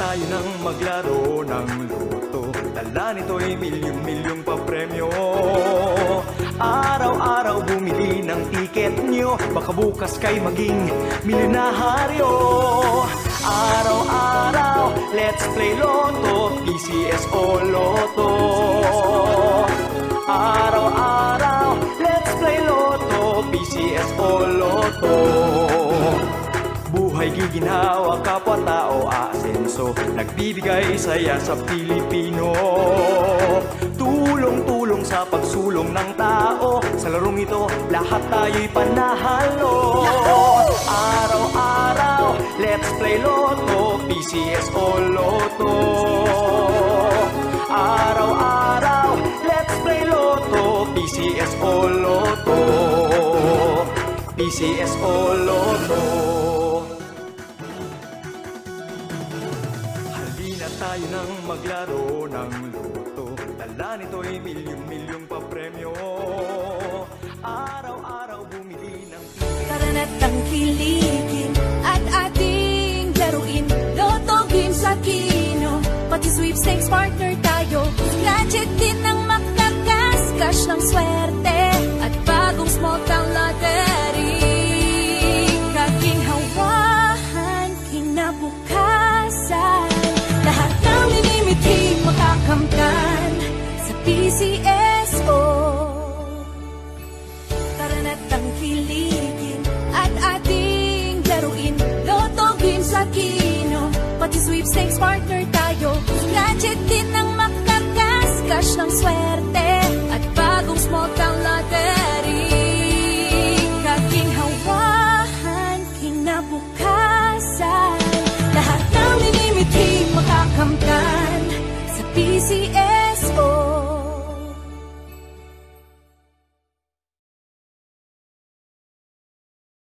tayo nang maglaro ng loto. Dala nito'y milyong-milyong papremyo. Araw-araw bumili ng tiket nyo, baka bukas kay maging milyonaryo. Araw-araw, let's play Lotto, PCS o Lotto. Araw-araw, let's play Lotto, PCS o Lotto. Buhay giginhawa, kapwa-tao aasenso, nagbibigay saya sa Pilipino. Tulong-tulong sa pagsulong ng tao, sa larong ito lahat tayo'y panahalo. Araw-araw, let's play Lotto, PCS o Lotto. Araw-araw, let's play Lotto, PCS o Lotto. PCS o Lotto. Halina tayo nang maglaro ng loto. Dala nito'y milyong-milyong papremyo. Araw-araw bumili ng tiket. Tara na't tangkilikin at ating laruin Lotto Games sa Kino. Pati sweepstakes partner tayo. Gadget din ang makakas, cash ng swerte at bagong small town lottery. Kaginhawahan, kinabukasan, lahat ng linimiti makakamtan sa PCSO. Tara na't tangkilikin at ating laruin Lotto Games sa Kino. Pati sweepstakes partner tayo. Gadget din ang makakas, cash ng swerte at bagong small town lottery. Kaginhawahan, kinabukasan, lahat ng linimiti makakamtan sa PCS.